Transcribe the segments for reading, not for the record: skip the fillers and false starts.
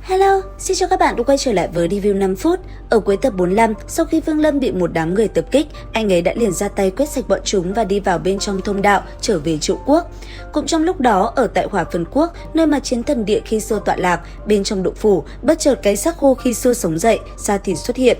Hello, xin chào các bạn đã quay trở lại với review 5 phút. Ở cuối tập 45, sau khi Vương Lâm bị một đám người tập kích, anh ấy đã liền ra tay quét sạch bọn chúng và đi vào bên trong thông đạo trở về Triệu Quốc. Cũng trong lúc đó, ở tại Hỏa Phần Quốc, nơi mà chiến thần địa khi xưa tọa lạc, bên trong động phủ, bất chợt cái xác khô khi xưa sống dậy, da thịt xuất hiện.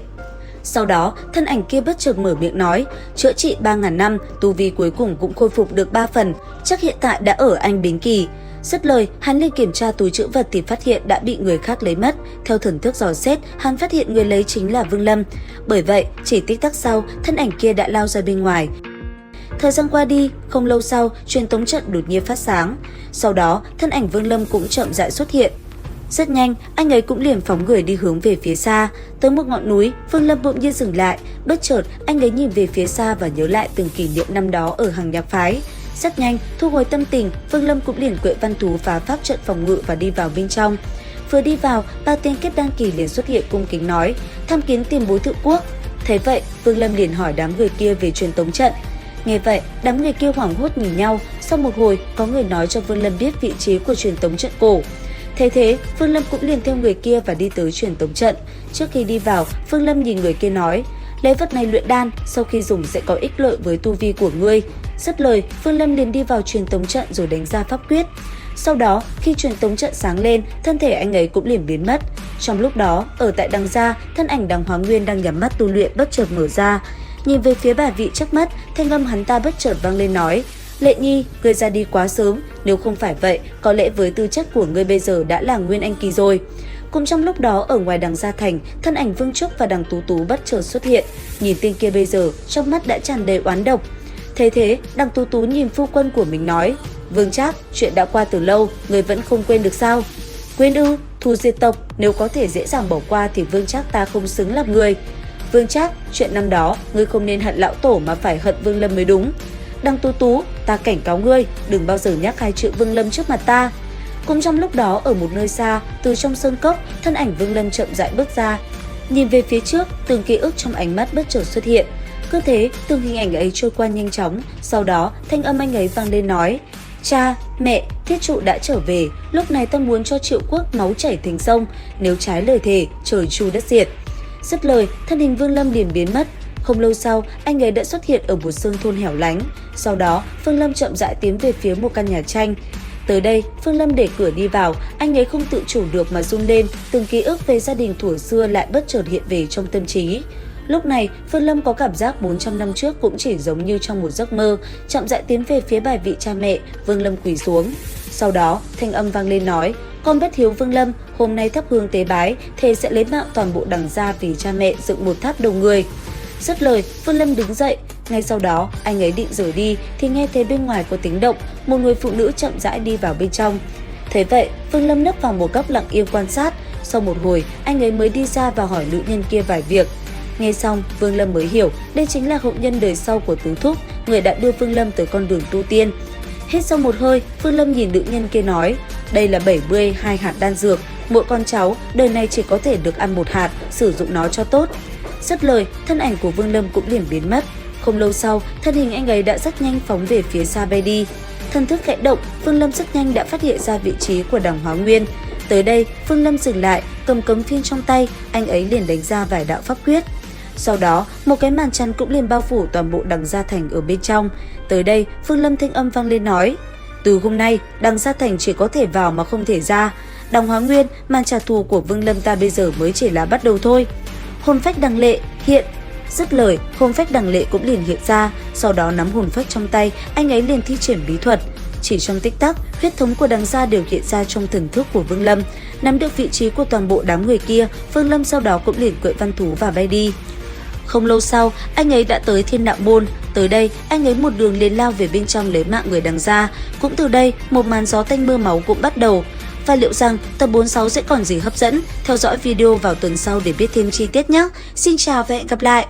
Sau đó, thân ảnh kia bất chợt mở miệng nói, chữa trị 3.000 năm, tu vi cuối cùng cũng khôi phục được 3 phần, chắc hiện tại đã ở Anh Bính Kỳ. Dứt lời, hắn lên kiểm tra túi trữ vật thì phát hiện đã bị người khác lấy mất. Theo thần thức dò xét, hắn phát hiện người lấy chính là Vương Lâm. Bởi vậy, chỉ tích tắc sau, thân ảnh kia đã lao ra bên ngoài. Thời gian qua đi, không lâu sau, truyền tống trận đột nhiên phát sáng. Sau đó, thân ảnh Vương Lâm cũng chậm rãi xuất hiện. Rất nhanh, anh ấy cũng liền phóng người đi hướng về phía xa. Tới một ngọn núi, Vương Lâm bỗng nhiên dừng lại. Bất chợt, anh ấy nhìn về phía xa và nhớ lại từng kỷ niệm năm đó ở Hằng Nhạc Phái. Rất nhanh, thu hồi tâm tình, Vương Lâm cũng liền quệ văn thú phá pháp trận phòng ngự và đi vào bên trong. Vừa đi vào, 3 tên kết đan kỳ liền xuất hiện cung kính nói, tham kiến tiền bối thượng quốc. Thế vậy, Vương Lâm liền hỏi đám người kia về truyền tống trận. Nghe vậy, đám người kia hoảng hốt nhìn nhau. Sau một hồi, có người nói cho Vương Lâm biết vị trí của truyền tống trận cổ. Thế, Vương Lâm cũng liền theo người kia và đi tới truyền tống trận. Trước khi đi vào, Vương Lâm nhìn người kia nói, lấy vật này luyện đan, sau khi dùng sẽ có ích lợi với tu vi của ngươi. Dứt lời, Vương Lâm liền đi vào truyền tống trận rồi đánh ra pháp quyết. Sau đó, khi truyền tống trận sáng lên, thân thể anh ấy cũng liền biến mất. Trong lúc đó, ở tại đằng xa, thân ảnh Đằng Hóa Nguyên đang nhắm mắt tu luyện bất chợt mở ra. Nhìn về phía bà vị trước mắt, thanh âm hắn ta bất chợt vang lên nói, Lệ Nhi, ngươi ra đi quá sớm, nếu không phải vậy, có lẽ với tư chất của ngươi bây giờ đã là Nguyên Anh kỳ rồi. Cùng trong lúc đó, ở ngoài Đằng Gia Thành, thân ảnh Vương Trúc và Đằng Tú Tú bất chợt xuất hiện. Nhìn tên kia bây giờ, trong mắt đã tràn đầy oán độc. Thế, Đằng Tú Tú nhìn phu quân của mình nói, Vương Trác, chuyện đã qua từ lâu, ngươi vẫn không quên được sao? Quên ư? Thù diệt tộc, nếu có thể dễ dàng bỏ qua thì Vương Trác ta không xứng làm người. Vương Trác, chuyện năm đó, ngươi không nên hận lão tổ mà phải hận Vương Lâm mới đúng. Đằng Tú Tú, ta cảnh cáo ngươi, đừng bao giờ nhắc hai chữ Vương Lâm trước mặt ta. Cũng trong lúc đó, ở một nơi xa, từ trong sơn cốc, thân ảnh Vương Lâm chậm rãi bước ra. Nhìn về phía trước, từng ký ức trong ánh mắt bất chợt xuất hiện. Cứ thế, từng hình ảnh ấy trôi qua nhanh chóng, sau đó thanh âm anh ấy vang lên nói, cha, mẹ, thiết trụ đã trở về, lúc này ta muốn cho Triệu Quốc máu chảy thành sông, nếu trái lời thề, trời chu đất diệt. Dứt lời, thân hình Vương Lâm liền biến mất. Không lâu sau, anh ấy đã xuất hiện ở một sơn thôn hẻo lánh. Sau đó, Vương Lâm chậm rãi tiến về phía một căn nhà tranh. Tới đây, Vương Lâm để cửa đi vào, anh ấy không tự chủ được mà run lên, từng ký ức về gia đình thuở xưa lại bất chợt hiện về trong tâm trí. Lúc này, Vương Lâm có cảm giác 400 năm trước cũng chỉ giống như trong một giấc mơ, chậm rãi tiến về phía bài vị cha mẹ, Vương Lâm quỳ xuống. Sau đó, thanh âm vang lên nói, con bất hiếu Vương Lâm, hôm nay thắp hương tế bái, thề sẽ lấy mạng toàn bộ Đằng gia vì cha mẹ dựng một tháp đầu người. Dứt lời, Vương Lâm đứng dậy. Ngay sau đó, anh ấy định rời đi thì nghe thấy bên ngoài có tiếng động, một người phụ nữ chậm rãi đi vào bên trong. Thế vậy, Vương Lâm nấp vào một góc lặng yên quan sát. Sau một hồi, anh ấy mới đi ra và hỏi nữ nhân kia vài việc. Nghe xong, Vương Lâm mới hiểu đây chính là hậu nhân đời sau của Tứ Thúc, người đã đưa Vương Lâm tới con đường tu tiên. Hít sau một hơi, Vương Lâm nhìn nữ nhân kia nói, đây là 72 hạt đan dược, mỗi con cháu đời này chỉ có thể được ăn một hạt, sử dụng nó cho tốt. Dứt lời, thân ảnh của Vương Lâm cũng liền biến mất. Không lâu sau, thân hình anh ấy đã rất nhanh phóng về phía xa bay đi. Thần thức khẽ động, Vương Lâm rất nhanh đã phát hiện ra vị trí của Đằng Hóa Nguyên. Tới đây, Vương Lâm dừng lại, cầm cấm phiên trong tay, anh ấy liền đánh ra vài đạo pháp quyết. Sau đó, một cái màn chắn cũng liền bao phủ toàn bộ Đằng Gia Thành ở bên trong. Tới đây, Vương Lâm thanh âm vang lên nói, từ hôm nay, Đằng Gia Thành chỉ có thể vào mà không thể ra. Đằng Hóa Nguyên, màn trả thù của Vương Lâm ta bây giờ mới chỉ là bắt đầu thôi. Hồn phách Đằng Lệ hiện. Dứt lời, hồn phách Đằng Lệ cũng liền hiện ra, sau đó nắm hồn phách trong tay, anh ấy liền thi triển bí thuật. Chỉ trong tích tắc, huyết thống của Đằng gia đều hiện ra trong thần thức của Vương Lâm. Nắm được vị trí của toàn bộ đám người kia, Vương Lâm sau đó cũng liền quậy văn thú và bay đi. Không lâu sau, anh ấy đã tới Thiên Đạo Môn. Tới đây, anh ấy một đường liền lao về bên trong lấy mạng người Đằng gia. Cũng từ đây, một màn gió tanh mưa máu cũng bắt đầu. Và liệu rằng tập 46 sẽ còn gì hấp dẫn? Theo dõi video vào tuần sau để biết thêm chi tiết nhé. Xin chào và hẹn gặp lại!